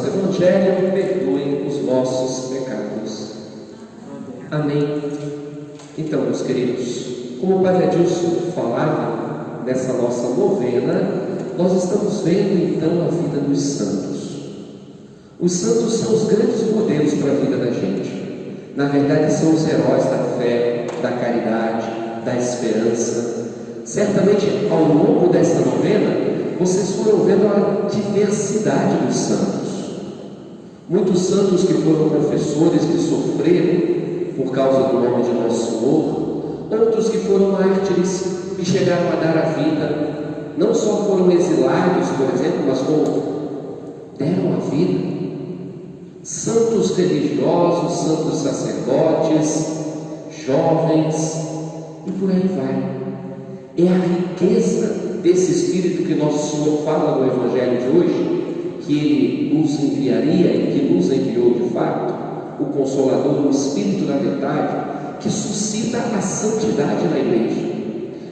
Santo Evangelho perdoe os vossos pecados. Amém. Então, meus queridos, como o Padre Adilson falava nessa nossa novena, nós estamos vendo então a vida dos santos. Os santos são os grandes modelos para a vida da gente. Na verdade, são os heróis da fé, da caridade, da esperança. Certamente, ao longo dessa novena, vocês foram vendo a diversidade dos santos. Muitos santos que foram confessores, que sofreram por causa do nome de Nosso Senhor, outros que foram mártires, que chegaram a dar a vida, não só foram exilados, por exemplo, mas como deram a vida. Santos religiosos, santos sacerdotes, jovens, e por aí vai. É a riqueza desse Espírito que Nosso Senhor fala no Evangelho de hoje, que Ele nos enviaria e que nos enviou de fato, o Consolador, o Espírito da verdade, que suscita a santidade na igreja,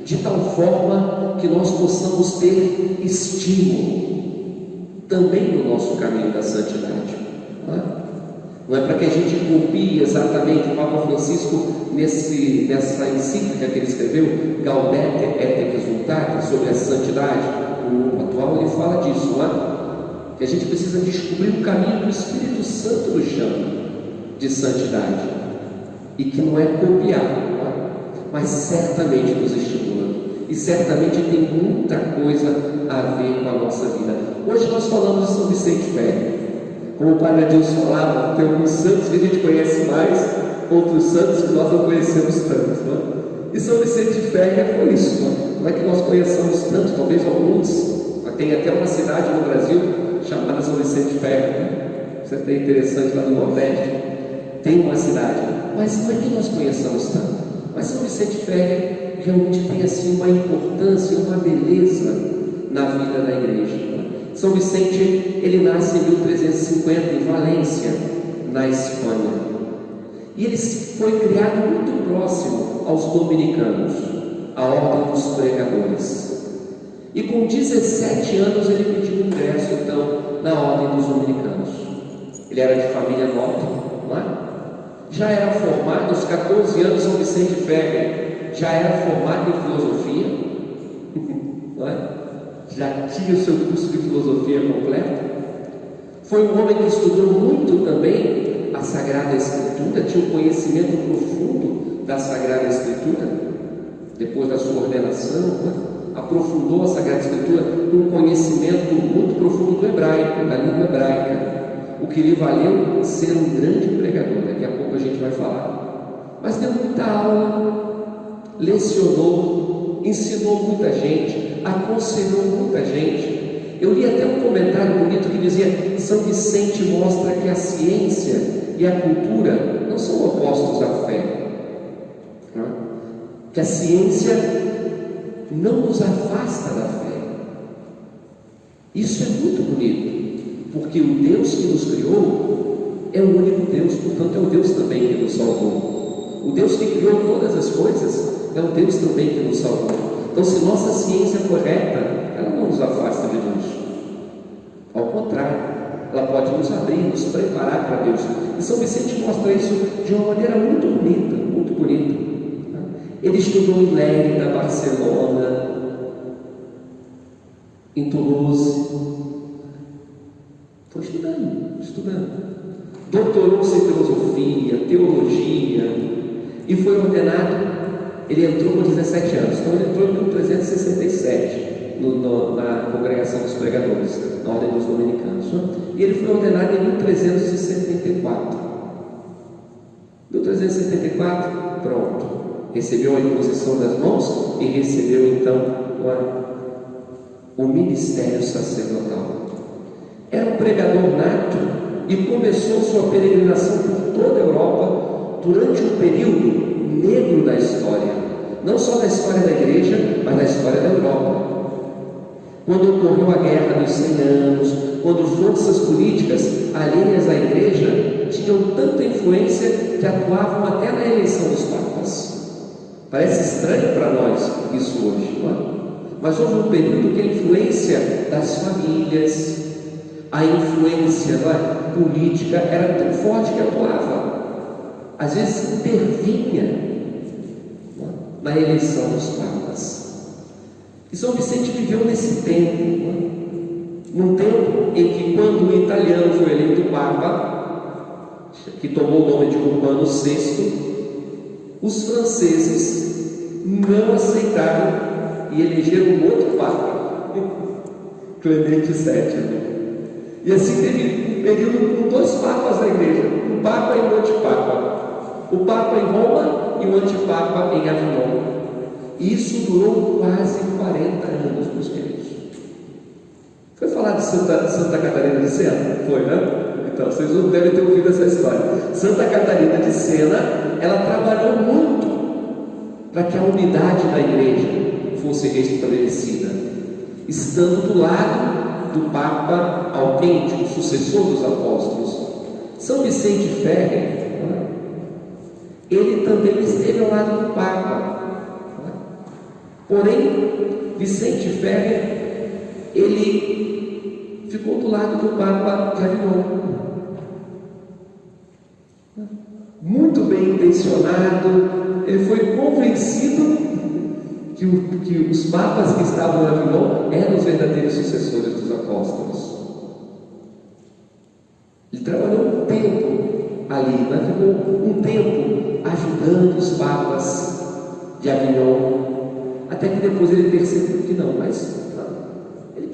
de tal forma que nós possamos ter estímulo também no nosso caminho da santidade. Não é para que a gente copie exatamente o Papa Francisco nessa encíclica que ele escreveu, Gaudete et Exsultate, sobre a santidade. No mundo atual ele fala disso, não é? Que a gente precisa descobrir o caminho que o Espírito Santo nos chama de santidade, e que não é copiar, não é? Mas certamente nos estimula, e certamente tem muita coisa a ver com a nossa vida. Hoje nós falamos de São Vicente Ferrer. Como o Padre Adilson falava, tem alguns santos que a gente conhece mais, outros santos que nós não conhecemos tanto, não é? E São Vicente Ferrer foi isso, não é que nós conheçamos tanto, talvez alguns. Tem até uma cidade no Brasil chamada São Vicente Ferrer, isso é até interessante, lá no Nordeste tem uma cidade, mas não é que nós conheçamos tanto. Mas São Vicente Ferrer realmente tem assim uma importância, uma beleza na vida da igreja. São Vicente, ele nasce em 1350 em Valência, na Espanha, e ele foi criado muito próximo aos dominicanos, a ordem dos pregadores, e com 17 anos ele pediu ingresso então na ordem dos dominicanos. Ele era de família nobre, não é? Já era formado aos 14 anos. São Vicente Ferrer já era formado em filosofia, não é? Já tinha o seu curso de filosofia completo. Foi um homem que estudou muito também a Sagrada Escritura, tinha um conhecimento profundo da Sagrada Escritura. Depois da sua ordenação, né? Aprofundou a Sagrada Escritura com um conhecimento muito profundo do hebraico, da língua hebraica, o que lhe valeu ser um grande pregador. Daqui a pouco a gente vai falar. Mas deu muita aula, lecionou, ensinou muita gente, aconselhou muita gente. Eu li até um comentário bonito que dizia: São Vicente mostra que a ciência e a cultura não são opostos à fé, né? Que a ciência não nos afasta da fé. Isso é muito bonito, porque o Deus que nos criou é o único Deus, portanto é o Deus também que nos salvou. O Deus que criou todas as coisas é o Deus também que nos salvou. Então, se nossa ciência for reta, ela não nos afasta de Deus. Ao contrário, ela pode nos abrir, nos preparar para Deus. E São Vicente mostra isso de uma maneira muito bonita, muito bonita. Ele estudou em Lérida, Barcelona, em Toulouse. Foi estudando. Doutorou-se em filosofia, teologia, e foi ordenado. Ele entrou com 17 anos, então ele entrou em 1367 na Congregação dos Pregadores, na Ordem dos Dominicanos, e ele foi ordenado em 1374. 1374, pronto, recebeu a imposição das mãos e recebeu então o ministério sacerdotal. Era um pregador nato e começou sua peregrinação por toda a Europa durante um período negro da história, não só da história da igreja, mas da história da Europa. Quando ocorreu a Guerra dos 100 Anos, quando forças políticas alheias à igreja tinham tanta influência que atuavam até na eleição dos papas. Parece estranho para nós isso hoje, não é? Mas houve um período que a influência das famílias, A influência política era tão forte que atuava, às vezes intervinha na eleição dos papas. E São Vicente viveu nesse tempo, num tempo em que, quando o italiano foi eleito papa, que tomou o nome de Urbano VI, os franceses não aceitaram e elegeram um outro papa, Clemente VII. E assim teve um período com 2 papas na igreja, um papa e um antipapa. O papa em Roma e o antipapa em Avignon. E isso durou quase 40 anos, meus queridos. Foi falar de Santa Catarina de Sena? Foi, né? Então, vocês não devem ter ouvido essa história. Santa Catarina de Sena, ela trabalhou muito para que a unidade da igreja fosse restabelecida, estando do lado do Papa autêntico, sucessor dos apóstolos. São Vicente Ferrer, ele também esteve ao lado do Papa. Porém, Vicente Ferrer, ele ficou do lado do Papa de Avignon. Muito bem intencionado, ele foi convencido que os papas que estavam em Avignon eram os verdadeiros sucessores dos apóstolos. Ele trabalhou um tempo ali, mas ficou um tempo ajudando os papas de Avignon, até que depois ele percebeu que não, mas no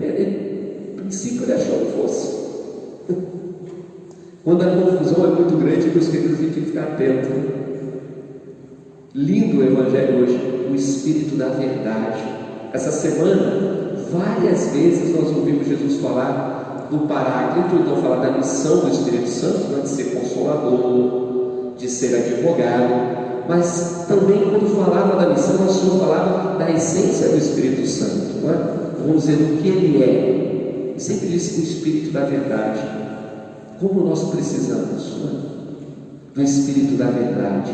princípio ele achou que fosse. Quando a confusão é muito grande, meus queridos, a gente tem que ficar atento. Lindo o Evangelho hoje, o Espírito da Verdade. Essa semana, várias vezes nós ouvimos Jesus falar do Paráclito, então falar da missão do Espírito Santo, de ser consolador, de ser advogado, mas também quando falava da missão, nós só falava da essência do Espírito Santo, não é? Vamos dizer do que ele é. E sempre disse o Espírito da Verdade. Como nós precisamos, não é? Do Espírito da Verdade.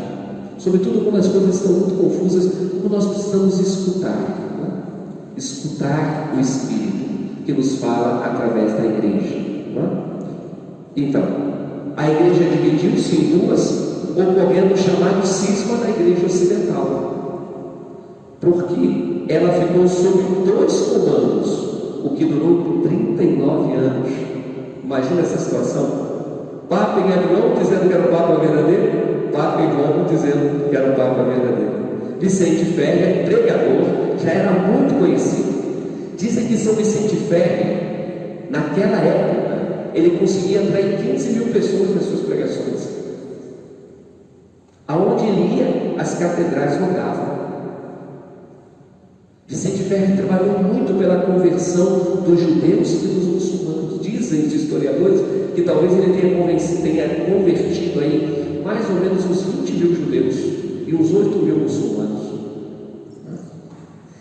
Sobretudo quando as coisas estão muito confusas, como nós precisamos escutar, não é? Escutar o Espírito que nos fala através da igreja, não é? Então, a igreja dividiu-se em duas, ocorrendo o chamado cisma da igreja ocidental, porque ela ficou sob 2 comandos, o que durou 39 anos. Imagina essa situação: Papa em Avignon dizendo que era o Papa verdadeiro, Papa em Roma dizendo que era o Papa verdadeiro. Vicente Ferrer, pregador, já era muito conhecido. Dizem que São Vicente Ferrer, naquela época, ele conseguia atrair 15 mil pessoas nas suas pregações. Aonde ele ia, as catedrais rodavam. Vicente Ferrer trabalhou muito pela conversão dos judeus e dos muçulmanos. Dizem os historiadores que talvez ele tenha convertido aí mais ou menos uns 20 mil judeus e uns 8 mil muçulmanos.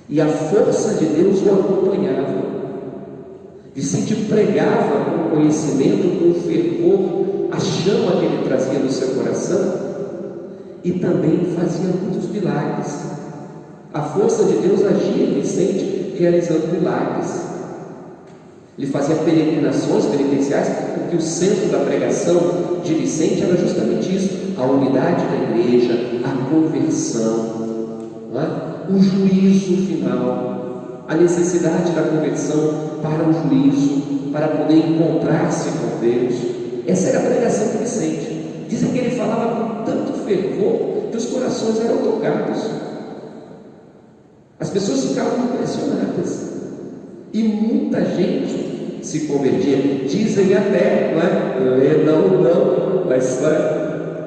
E a força de Deus o acompanhava. Vicente pregava com conhecimento, com fervor, a chama que ele trazia no seu coração, e também fazia muitos milagres. A força de Deus agia em Vicente, realizando milagres. Ele fazia peregrinações penitenciais, porque o centro da pregação de Vicente era justamente isso: a unidade da igreja, a conversão, não é? O juízo final, a necessidade da conversão para o juízo, para poder encontrar-se com Deus. Essa era a pregação de Vicente. Dizem que ele falava com tanto fervor que os corações eram tocados. As pessoas ficavam impressionadas e muita gente se convertia. Dizem até, não, mas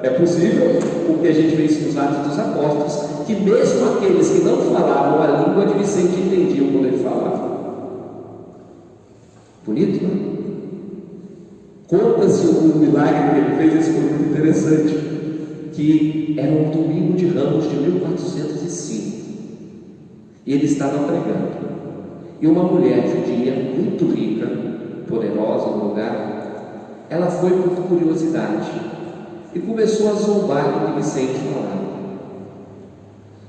é possível, porque a gente vê isso nos Atos dos Apóstolos, que mesmo aqueles que não falavam a língua de Vicente entendiam quando ele falava. Bonito, não é? Conta-se um milagre que ele fez, esse foi muito interessante, que era um domingo de Ramos de 1405. E ele estava pregando. E uma mulher judia, muito rica, poderosa no lugar, ela foi por curiosidade e começou a zombar do que Vicente falava.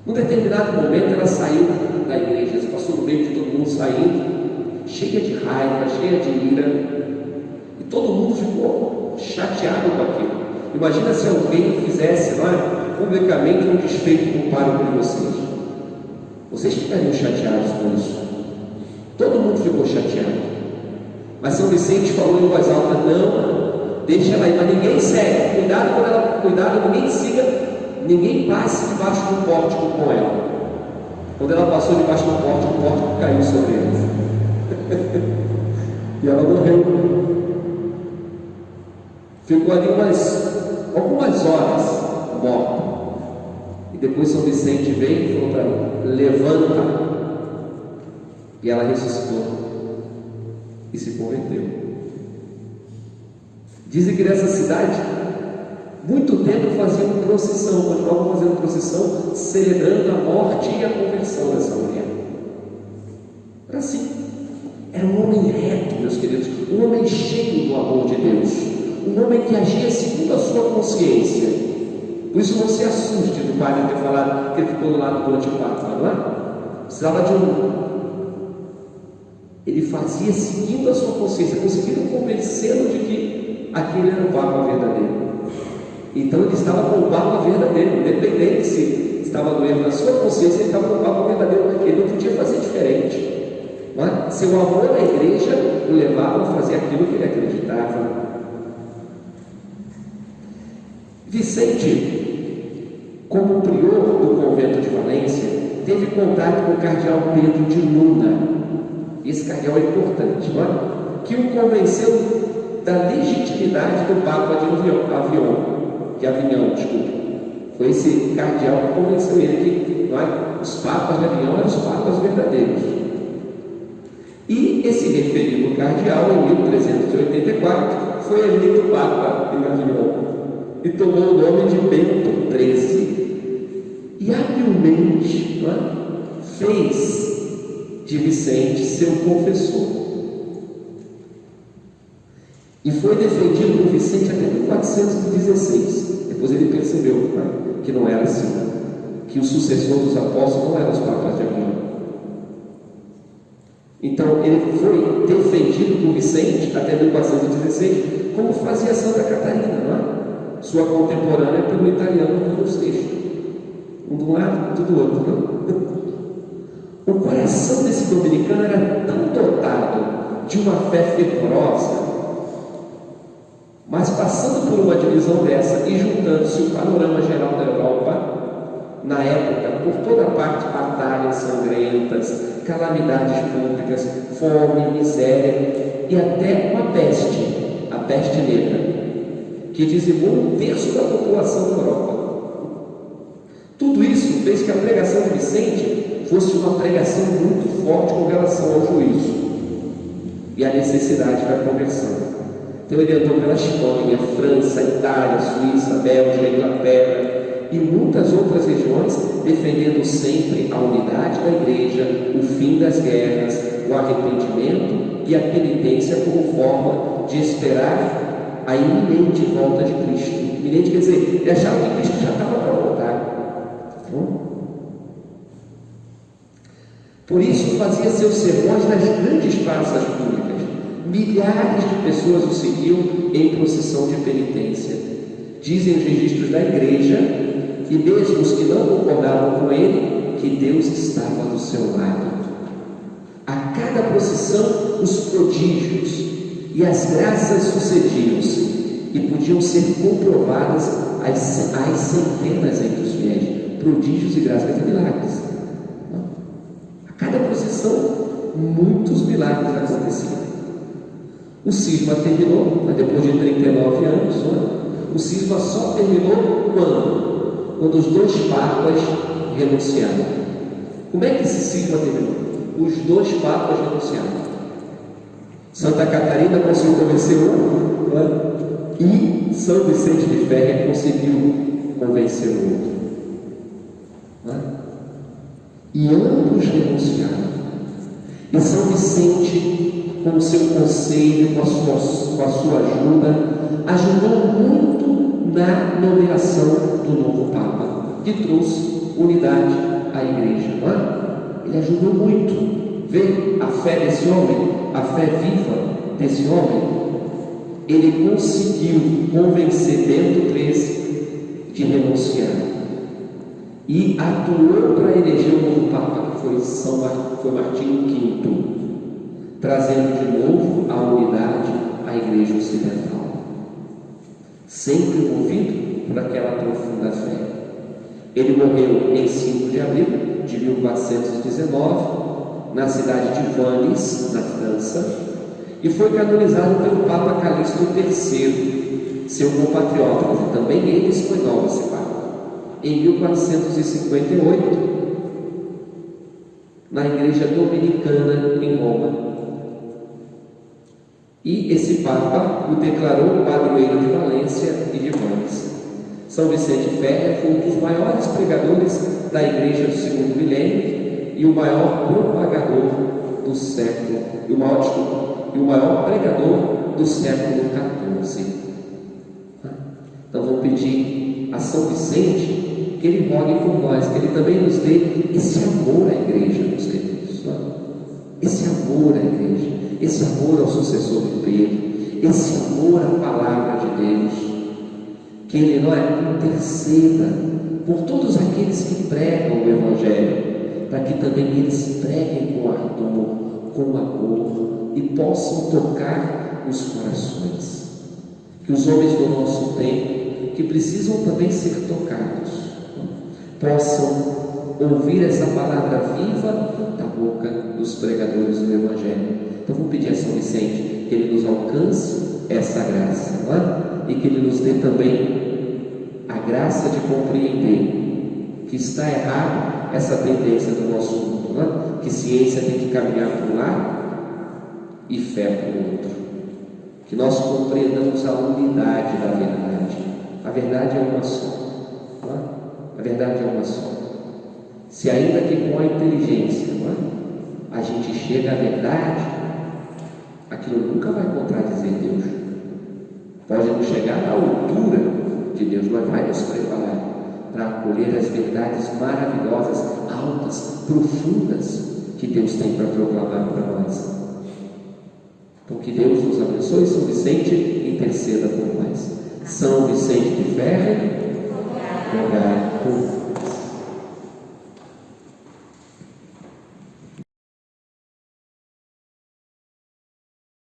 Num determinado momento, ela saiu da igreja, passou no meio de todo mundo saindo, cheia de raiva, cheia de ira, Todo mundo ficou chateado com aquilo. Imagina se alguém fizesse lá publicamente um desfeito com o pároco de vocês. Vocês ficariam chateados com isso. Todo mundo ficou chateado. Mas São Vicente falou em voz alta: não, deixa ela aí, mas ninguém segue. Cuidado, ninguém siga, ninguém passe debaixo do pórtico com ela. Quando ela passou debaixo do pórtico, o pórtico caiu sobre ela. E ela morreu. Ficou ali algumas horas morta. E depois São Vicente veio e falou para ela: levanta. E ela ressuscitou e se converteu. Dizem que nessa cidade, muito tempo faziam procissão, continuavam fazendo procissão, celebrando a morte e a conversão dessa mulher. Era assim. Era um homem reto, meus queridos, um homem cheio do amor de Deus, um homem que agia segundo a sua consciência. Por isso não se assuste do padre ter falado que ele ficou do lado do antipapa, não é? Precisava de Ele fazia seguindo a sua consciência, conseguindo convencê-lo de que aquele era o Papa verdadeiro. Então ele estava com o Papa verdadeiro, independente se estava doendo na sua consciência, ele estava com o Papa verdadeiro, ele não podia fazer diferente. Não é? Seu amor à igreja o levava a fazer aquilo que ele acreditava. Vicente, como prior do convento de Valência, teve contato com o cardeal Pedro de Luna. Esse cardeal é importante, não é? Que o convenceu da legitimidade do Papa de Avignon, Foi esse cardeal que convenceu ele que, não é? Os papas de Avignon eram os papas verdadeiros. E esse referido cardeal, em 1384, foi eleito Papa em Avignon e tomou o nome de Bento XIII. E habilmente, não é? Fez de Vicente seu confessor. E foi defendido por Vicente até 1416. Depois ele percebeu, né, que não era assim, que o sucessor dos apóstolos não eram os papas de Avignon. Então ele foi defendido por Vicente até 1416, como fazia Santa Catarina, não é? Sua contemporânea pelo italiano Pio VI. Um do lado, outro do outro, não? O coração desse dominicano era tão dotado de uma fé fervorosa, mas passando por uma divisão dessa e juntando-se o panorama geral da Europa, na época, por toda parte, batalhas sangrentas, calamidades públicas, fome, miséria e até uma peste, a peste negra, que dizimou 1/3 da população da Europa. Tudo isso fez que a pregação de Vicente fosse uma pregação muito forte com relação ao juízo e à necessidade da conversão. Então ele andou pela Espanha, França, Itália, Suíça, Bélgica, Inglaterra e muitas outras regiões, defendendo sempre a unidade da igreja, o fim das guerras, o arrependimento e a penitência como forma de esperar a iminente volta de Cristo. Iminente quer dizer, ele achava que Cristo já estava para voltar. Por isso fazia seus sermões nas grandes praças públicas. Milhares de pessoas o seguiam em procissão de penitência. Dizem os registros da igreja, e mesmo os que não concordavam com ele, que Deus estava do seu lado. A cada procissão, os prodígios e as graças sucediam-se, e podiam ser comprovadas as centenas entre os fiéis. Prodígios e graças e milagres. A cada procissão, muitos milagres aconteciam. O cisma terminou, mas depois de 39 anos, o cisma só terminou quando os 2 papas renunciaram. Como é que esse cisma terminou? Os 2 papas renunciaram. Santa Catarina conseguiu convencer um, e São Vicente de Ferrer conseguiu convencer o outro. E ambos renunciaram. E São Vicente, com o seu conselho, com a sua ajuda, ajudou muito na nomeação do novo Papa, que trouxe unidade à igreja. Não é? Ele ajudou muito. Ver a fé desse homem, a fé viva desse homem, ele conseguiu convencer Bento XIII de renunciar e atuou para eleger o novo Papa, que foi Martinho V, trazendo de novo a unidade à Igreja Ocidental, sempre movido por aquela profunda fé. Ele morreu em 5 de abril de 1419, na cidade de Vannes, na França, e foi canonizado pelo Papa Calixto III, seu compatriota, e também ele espanhol, esse Papa, em 1458, na Igreja Dominicana em Roma. E esse Papa o declarou padroeiro de Valência e de Vannes. São Vicente Ferrer foi um dos maiores pregadores da Igreja do segundo milênio e o maior propagador do século, e o maior pregador do século XIV. Então vamos pedir a São Vicente que ele rogue por nós, que ele também nos dê esse amor à Igreja, meus queridos, esse amor à Igreja, esse amor ao sucessor de Pedro, esse amor à palavra de Deus, que ele interceda por todos aqueles que pregam o Evangelho, para que também eles preguem com ardor, com amor e possam tocar os corações. Que os homens do nosso tempo, que precisam também ser tocados, possam ouvir essa palavra viva da boca dos pregadores do Evangelho. Então vou pedir a São Vicente que ele nos alcance essa graça, não é? E que ele nos dê também a graça de compreender que está errado essa tendência do nosso mundo, não é? Que ciência tem que caminhar para um lado e fé para o outro. Que nós compreendamos a unidade da verdade. A verdade é uma só, não é? A verdade é uma só. Se ainda que com a inteligência, não é? A gente chega à verdade, aquilo nunca vai contradizer Deus. Pode não chegar à altura de Deus, mas vai nos preparar para acolher as verdades maravilhosas, altas, profundas que Deus tem para proclamar para nós. Então que Deus nos abençoe. São Vicente, interceda por nós. São Vicente de Ferrer, rogai por nós.